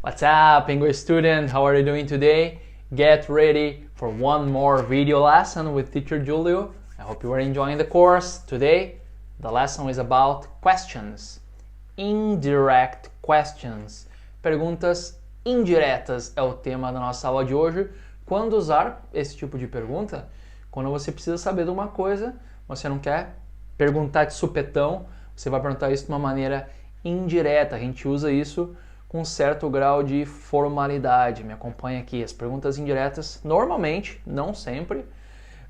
What's up, English student? How are you doing today? Get ready for one more video lesson with teacher Julio. I hope you are enjoying the course. Today, the lesson is about questions. Indirect questions. Perguntas indiretas é o tema da nossa aula de hoje. Quando usar esse tipo de pergunta? Quando você precisa saber de uma coisa, você não quer perguntar de supetão, você vai perguntar isso de uma maneira indireta. A gente usa isso com um certo grau de formalidade. Me acompanha aqui. As perguntas indiretas, normalmente, não sempre,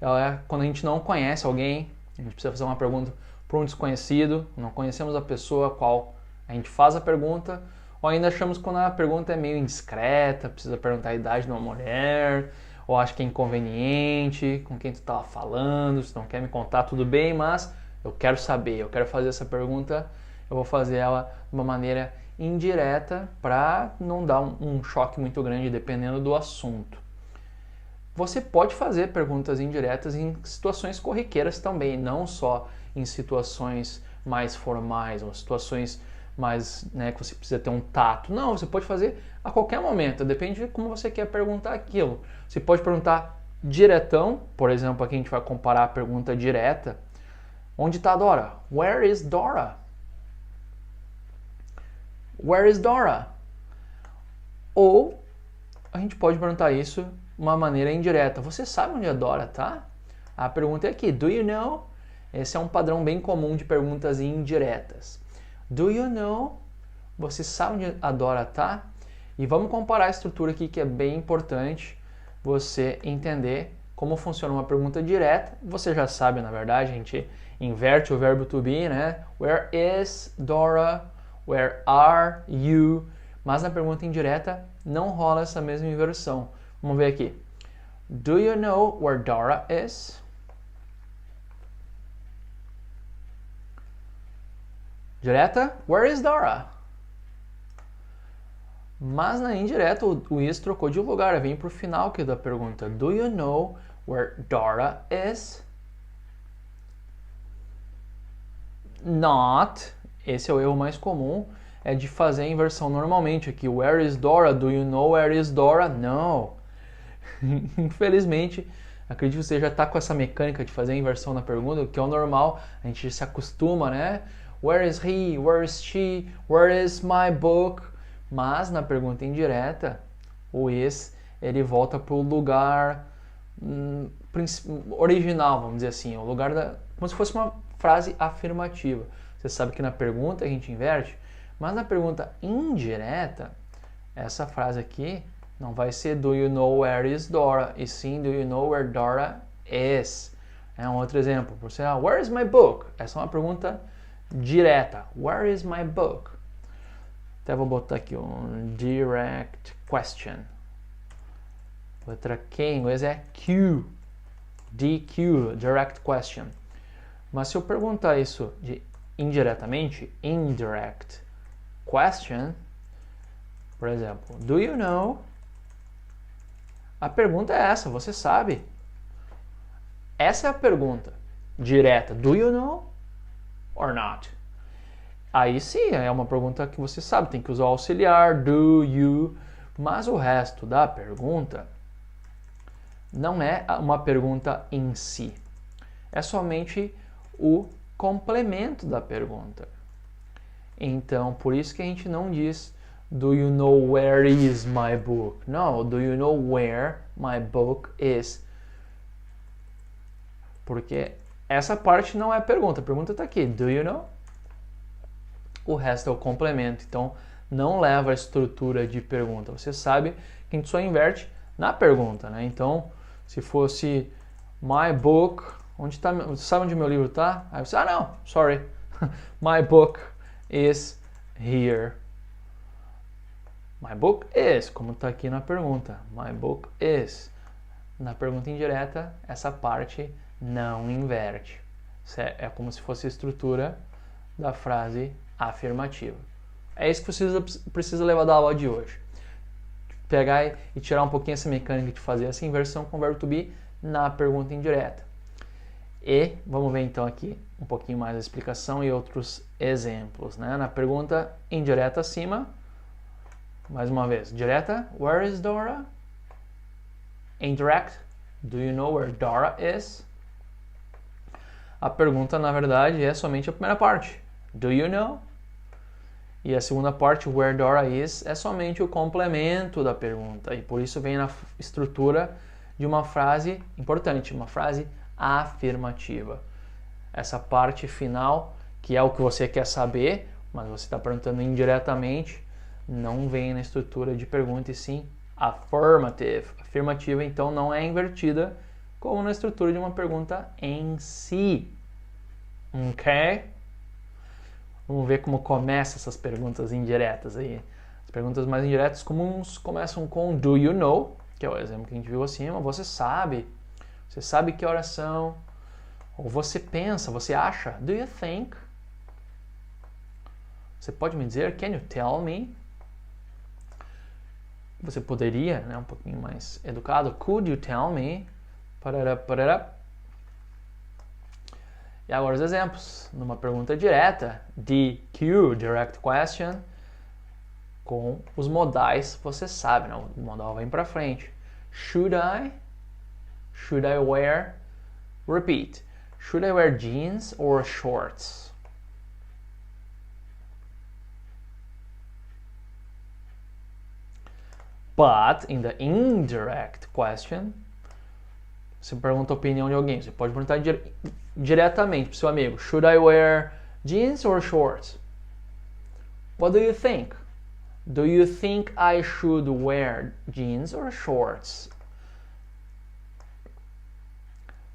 é quando a gente não conhece alguém, a gente precisa fazer uma pergunta para um desconhecido, não conhecemos a pessoa a qual a gente faz a pergunta, ou ainda achamos quando a pergunta é meio indiscreta, precisa perguntar a idade de uma mulher, ou acha que é inconveniente, com quem tu estava falando, se não quer me contar, tudo bem, mas eu quero saber, eu quero fazer essa pergunta, eu vou fazer ela de uma maneira indireta para não dar um choque muito grande dependendo do assunto. Você pode fazer perguntas indiretas em situações corriqueiras também, não só em situações mais formais ou situações mais, que você precisa ter um tato. Não, você pode fazer a qualquer momento, depende de como você quer perguntar aquilo. Você pode perguntar diretão, por exemplo, aqui a gente vai comparar a pergunta direta. Onde está Dora? Where is Dora? Where is Dora? Ou a gente pode perguntar isso de uma maneira indireta. Você sabe onde a Dora está? A pergunta é aqui. Do you know? Esse é um padrão bem comum de perguntas indiretas. Do you know? Você sabe onde a Dora está? E vamos comparar a estrutura aqui que é bem importante você entender como funciona uma pergunta direta. Você já sabe, na verdade, a gente inverte o verbo to be, né? Where is Dora? Where are you? Mas na pergunta indireta não rola essa mesma inversão. Vamos ver aqui. Do you know where Dora is? Direta, where is Dora? Mas na indireta o is trocou de lugar, vem para o final aqui da pergunta. Do you know where Dora is? Not. Esse é o erro mais comum, é de fazer a inversão normalmente aqui. Where is Dora? Do you know where is Dora? No. Infelizmente, acredito que você já está com essa mecânica de fazer a inversão na pergunta, que é o normal, a gente se acostuma, né? Where is he? Where is she? Where is my book? Mas na pergunta indireta, o is ele volta para o lugar original, vamos dizer assim, o lugar como se fosse uma frase afirmativa. Você sabe que na pergunta a gente inverte, mas na pergunta indireta, essa frase aqui não vai ser do you know where is Dora, e sim do you know where Dora is. É um outro exemplo. Você, where is my book? Essa é uma pergunta direta. Where is my book? Até vou botar aqui um direct question. Letra Q em inglês é Q. DQ, direct question. Mas se eu perguntar isso indiretamente, indirect question, por exemplo, do you know? A pergunta é essa, você sabe? Essa é a pergunta direta. Do you know or not? Aí sim, é uma pergunta que você sabe, tem que usar o auxiliar, do, you, mas o resto da pergunta não é uma pergunta em si. É somente o complemento da pergunta. Então, por isso que a gente não diz do you know where is my book? Não, do you know where my book is? Porque essa parte não é pergunta. A pergunta está aqui. Do you know? O resto é o complemento. Então, não leva a estrutura de pergunta. Você sabe que a gente só inverte na pergunta, né? Então, se fosse my book, onde tá? Você sabe onde meu livro está? Aí você, não, sorry. My book is here. My book is, como está aqui na pergunta. My book is. Na pergunta indireta, essa parte não inverte. É como se fosse a estrutura da frase afirmativa. É isso que você precisa levar da aula de hoje. Pegar e tirar um pouquinho essa mecânica de fazer essa inversão com o verbo to be na pergunta indireta. E vamos ver então aqui um pouquinho mais a explicação e outros exemplos, né? Na pergunta indireta acima, Mais uma vez, direta, where is Dora? Indirect, do you know where Dora is? A pergunta, na verdade, é somente a primeira parte, do you know? E a segunda parte, where Dora is, é somente o complemento da pergunta. E por isso vem na estrutura de uma frase importante, uma frase afirmativa. Essa parte final, que é o que você quer saber, mas você está perguntando indiretamente, não vem na estrutura de pergunta e sim affirmative. Afirmativa, então, não é invertida como na estrutura de uma pergunta em si. Ok? Vamos ver como começam essas perguntas indiretas aí. As perguntas mais indiretas comuns começam com do you know, que é o exemplo que a gente viu acima. Você sabe que horas são, ou você pensa, você acha, do you think? Você pode me dizer, can you tell me? Você poderia, né, um pouquinho mais educado, could you tell me? Parará, parará. E agora os exemplos. Numa pergunta direta, DQ, direct question, com os modais, você sabe, né? O modal vem para frente. Should I? Should I wear? Repeat. Should I wear jeans or shorts? But in the indirect question, você pergunta a opinião de alguém. Você pode perguntar diretamente para o seu amigo. Should I wear jeans or shorts? What do you think? Do you think I should wear jeans or shorts?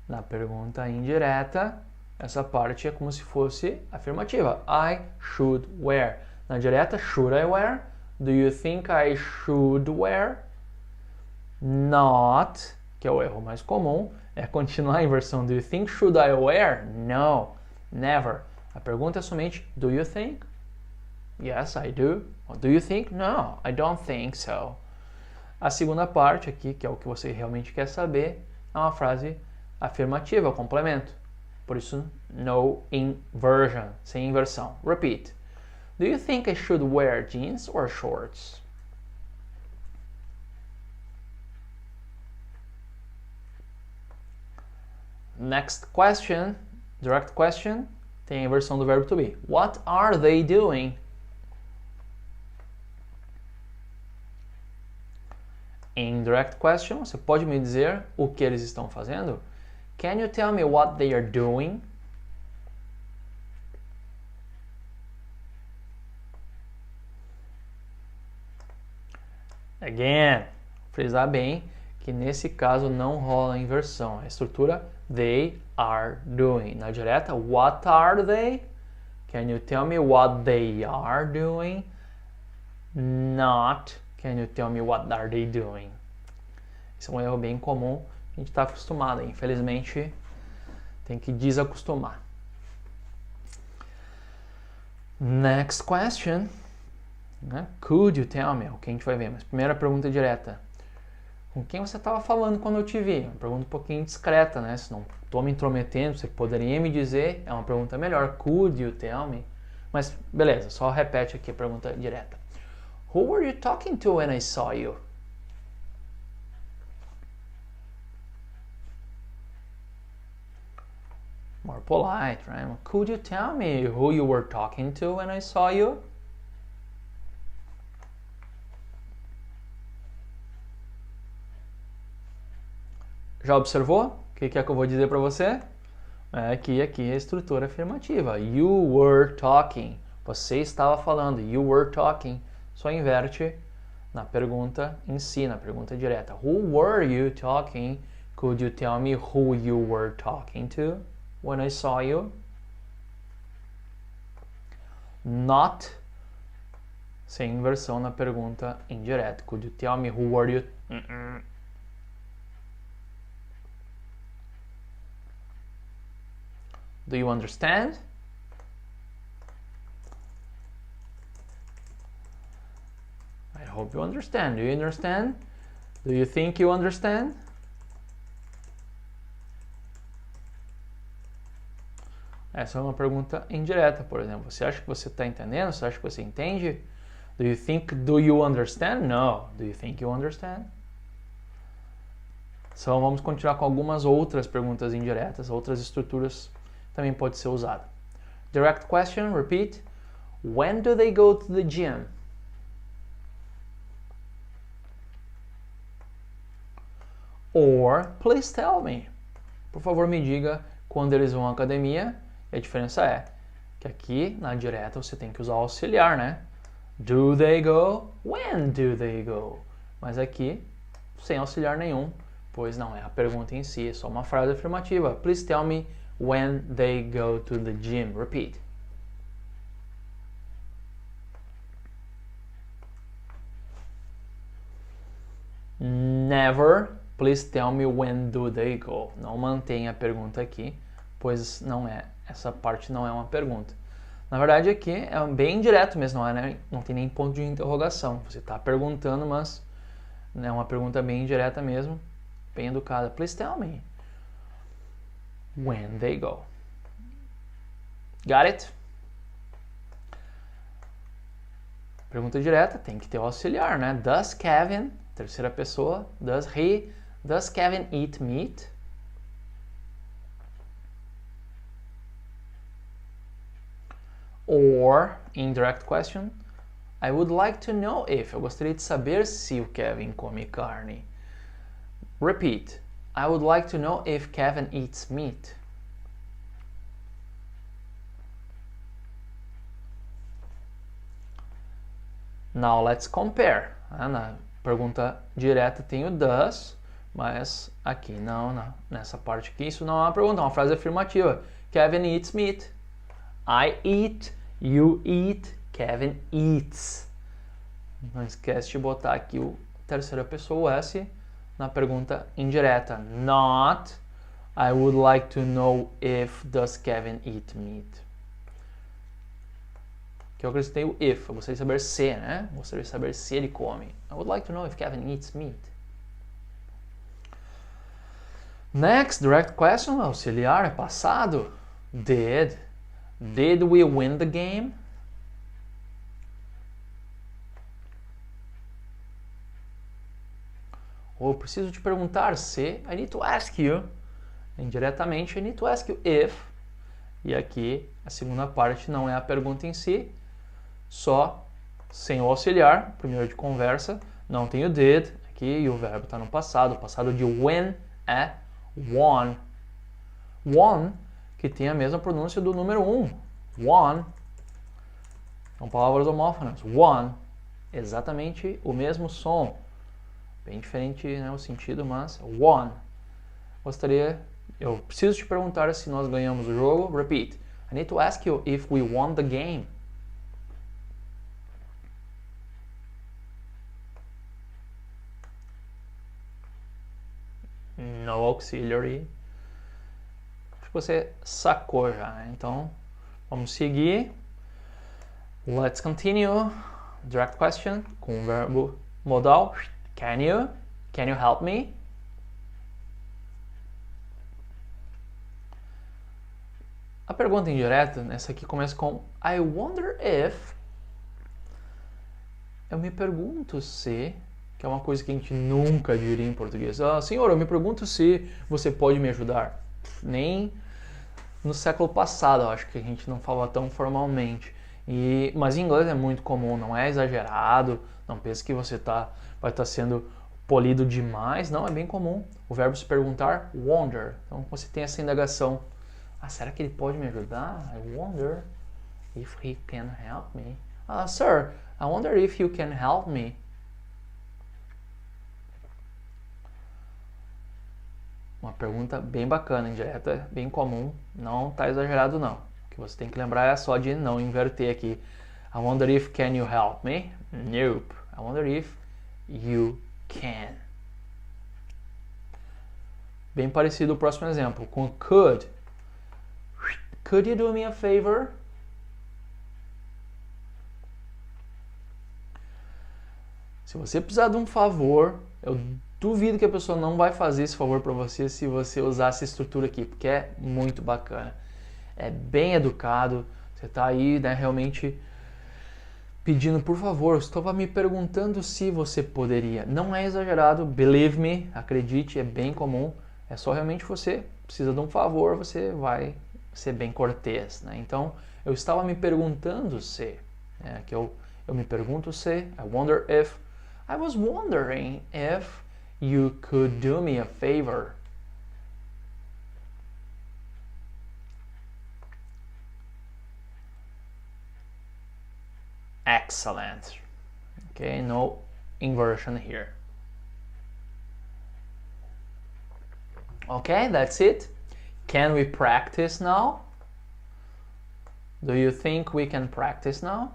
Na pergunta indireta, essa parte é como se fosse afirmativa. I should wear. Na direta, should I wear? Do you think I should wear? Not, que é o erro mais comum, é continuar em versão do you think should I wear? No, never. A pergunta é somente do you think? Yes, I do. Or do you think? No, I don't think so. A segunda parte aqui, que é o que você realmente quer saber, é uma frase afirmativa, complemento. Por isso, no inversion, sem inversão. Repeat. Do you think I should wear jeans or shorts? Next question, direct question, tem a inversão do verbo to be. What are they doing? Indirect question, você pode me dizer o que eles estão fazendo? Can you tell me what they are doing? Again, frisar bem que nesse caso não rola a inversão. A estrutura they are doing. Na direta, what are they? Can you tell me what they are doing? Not, can you tell me what are they doing? Esse é um erro bem comum. A gente está acostumado. Infelizmente, tem que desacostumar. Next question. Could you tell me? O que a gente vai ver. Mas primeira pergunta direta. Com quem você estava falando quando eu te vi? Uma pergunta um pouquinho discreta, né? Se não estou me intrometendo, você poderia me dizer. É uma pergunta melhor. Could you tell me? Mas beleza, só repete aqui a pergunta direta. Who were you talking to when I saw you? More polite, right? Could you tell me who you were talking to when I saw you? Já observou? O que é que eu vou dizer para você? Aqui é a estrutura afirmativa. You were talking. Você estava falando. You were talking. Só inverte na pergunta em si, na pergunta direta. Who were you talking? Could you tell me who you were talking to when I saw you? Not, sem inversão na pergunta indireta. Could you tell me who were you? Do you understand? I hope you understand. Do you understand? Do you think you understand? Essa é uma pergunta indireta, por exemplo. Você acha que você está entendendo? Você acha que você entende? Do you understand? No. Do you think you understand? Então vamos continuar com algumas outras perguntas indiretas, outras estruturas também pode ser usada. Direct question, repeat. When do they go to the gym? Or, please tell me. Por favor, me diga quando eles vão à academia. E a diferença é que aqui na direta você tem que usar o auxiliar, né? Do they go? When do they go? Mas aqui, sem auxiliar nenhum, pois não é a pergunta em si, é só uma frase afirmativa. Please tell me when they go to the gym. Repeat. Never. Please tell me when do they go. Não mantenha a pergunta aqui, pois essa parte não é uma pergunta. Na verdade aqui é bem direto mesmo, não tem nem ponto de interrogação. Você está perguntando, mas é uma pergunta bem direta mesmo, bem educada. Please tell me when they go. Got it? Pergunta direta tem que ter o auxiliar, né? Does Kevin, terceira pessoa, does Kevin eat meat? Or, indirect question, I would like to know if. Eu gostaria de saber se o Kevin come carne. Repeat. I would like to know if Kevin eats meat. Now let's compare. Na pergunta direta tem o does, mas aqui não. Nessa parte aqui isso não é uma pergunta, é uma frase afirmativa. Kevin eats meat. I eat, you eat, Kevin eats. Não esquece de botar aqui o terceira pessoa, o S, na pergunta indireta. Not, I would like to know if does Kevin eat meat. Que eu acrescentei o if, eu gostaria de saber se, né? Gostaria de saber se ele come. I would like to know if Kevin eats meat. Next, direct question, auxiliar, é passado. Did we win the game? Ou preciso te perguntar se. I need to ask you. Indiretamente, I need to ask you if. E aqui, a segunda parte não é a pergunta em si. Só sem o auxiliar, primeiro de conversa. Não tem o did aqui e o verbo está no passado. O passado de win é won. Won, que tem a mesma pronúncia do número 1. Won. São palavras homófonas. Won. Exatamente o mesmo som. Bem diferente, né, o sentido, mas won. Eu preciso te perguntar se nós ganhamos o jogo. Repeat. I need to ask you if we won the game. No auxiliary. Acho que você sacou já, né? Então, vamos seguir. Let's continue. Direct question com o verbo modal. Can you help me? A pergunta indireta, essa aqui começa com I wonder if. Eu me pergunto se, que é uma coisa que a gente nunca diria em português. Senhor, eu me pergunto se você pode me ajudar. Nem no século passado, eu acho que a gente não fala tão formalmente. Mas em inglês é muito comum, não é exagerado. Não pense que você vai estar sendo polido demais. Não, é bem comum. O verbo se perguntar, wonder. Então você tem essa indagação. Será que ele pode me ajudar? I wonder if he can help me. Sir, I wonder if you can help me. Uma pergunta bem bacana, indireta, bem comum. Não está exagerado não. O que você tem que lembrar é só de não inverter aqui. I wonder if can you help me? Nope. I wonder if you can. Bem parecido o próximo exemplo com could. Could you do me a favor? Se você precisar de um favor, eu duvido que a pessoa não vai fazer esse favor para você se você usar essa estrutura aqui, porque é muito bacana. É bem educado, você está aí, né, realmente pedindo, por favor, eu estava me perguntando se você poderia. Não é exagerado, believe me, acredite, é bem comum. É só realmente você precisa de um favor, você vai ser bem cortês, né? Então, eu estava me perguntando se, que eu me pergunto se, I was wondering if you could do me a favor. Excellent. Okay, no inversion here. Okay, that's it. Can we practice now? Do you think we can practice now?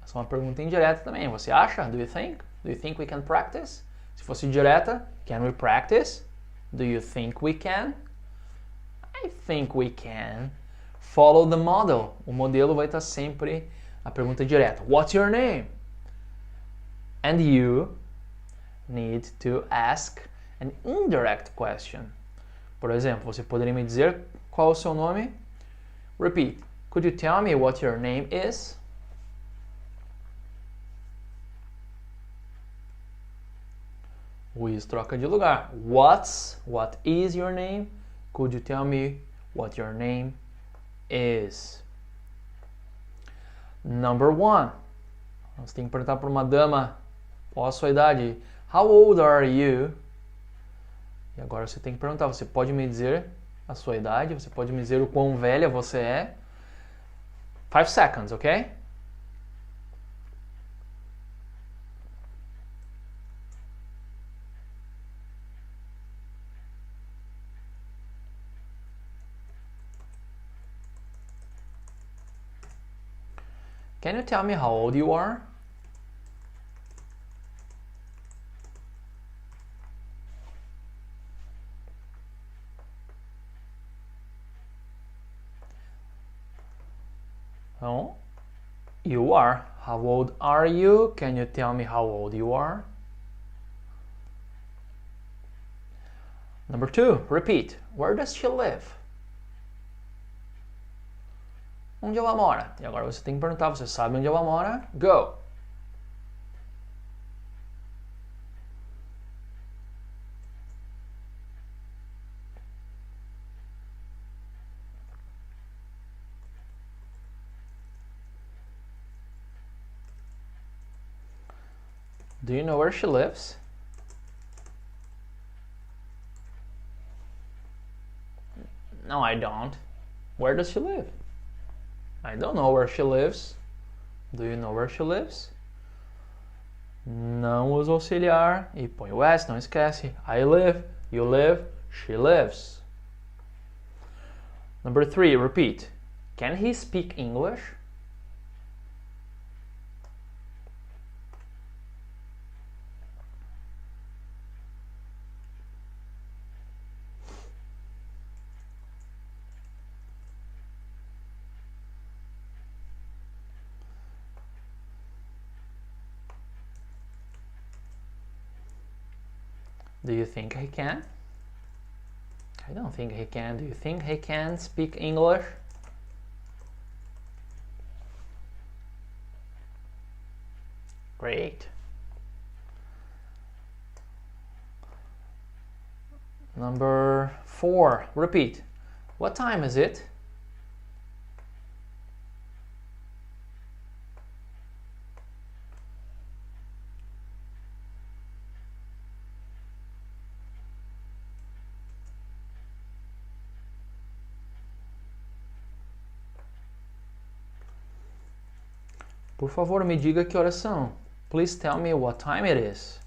Essa é uma pergunta indireta também. Você acha? Do you think? Do you think we can practice? Se fosse direta, can we practice? Do you think we can? I think we can. Follow the model. O modelo vai estar sempre a pergunta direta. What's your name? And you need to ask an indirect question. Por exemplo, você poderia me dizer qual é o seu nome? Repeat. Could you tell me what your name is? O is troca de lugar. What is your name? Could you tell me what your name is? Number 1. Você tem que perguntar para uma dama qual a sua idade. How old are you? E agora você tem que perguntar, você pode me dizer a sua idade? Você pode me dizer o quão velha você é? 5 seconds, ok? Can you tell me how old you are? Oh, you are. How old are you? Can you tell me how old you are? Number 2, repeat. Where does she live? Onde ela mora? E agora você tem que perguntar, você sabe onde ela mora? Go! Do you know where she lives? No, I don't. Where does she live? I don't know where she lives. Do you know where she lives? Não usa auxiliar e põe o S, não esquece. I live, you live, she lives. Number 3, repeat. Can he speak English? Do you think he can? I don't think he can. Do you think he can speak English? Great. Number 4, repeat. What time is it? Por favor, me diga que horas são. Please tell me what time it is.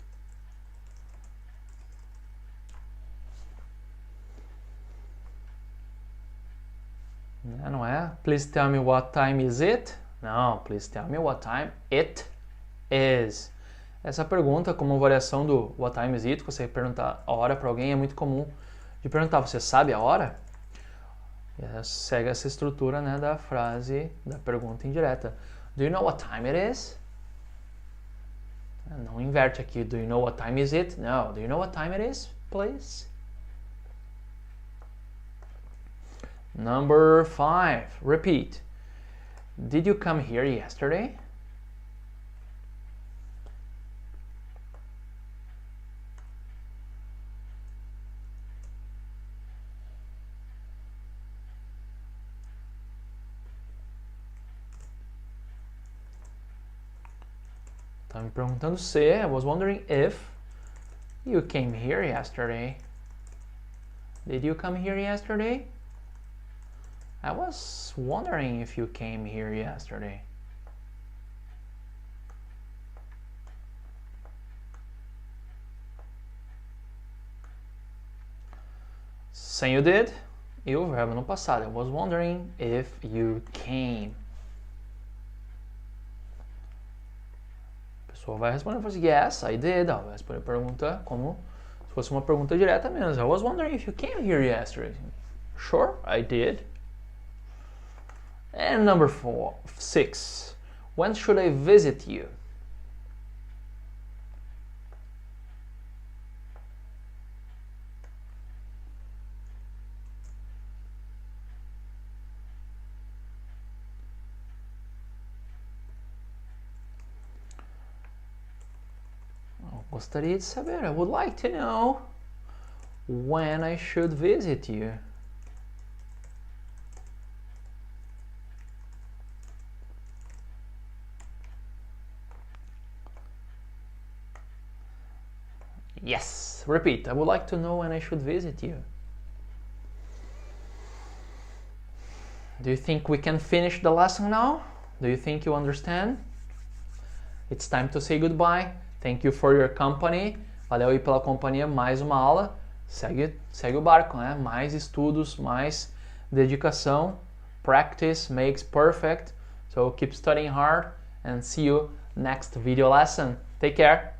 Não é? Please tell me what time is it? Não, please tell me what time it is. Essa pergunta, como variação do what time is it, você perguntar a hora para alguém, é muito comum de perguntar, você sabe a hora? E segue essa estrutura, né, da frase, da pergunta indireta. Do you know what time it is? Não inverte aqui. Do you know what time is it? No. Do you know what time it is, please? Number 5. Repeat. Did you come here yesterday? Tá me perguntando se. I was wondering if you came here yesterday. Did you come here yesterday? I was wondering if you came here yesterday. Sem o did e o verbo no passado. I was wondering if you came. A pessoa vai responder assim, yes, I did. Ela vai responder a pergunta como se fosse uma pergunta direta mesmo. I was wondering if you came here yesterday. Sure, I did. And number 6. When should I visit you? Gostaria de saber. I would like to know when I should visit you. Yes, repeat. I would like to know when I should visit you. Do you think we can finish the lesson now? Do you think you understand? It's time to say goodbye. Thank you for your company. Valeu aí pela companhia. Mais uma aula. Segue o barco, né? Mais estudos, mais dedicação. Practice makes perfect. So keep studying hard and see you next video lesson. Take care.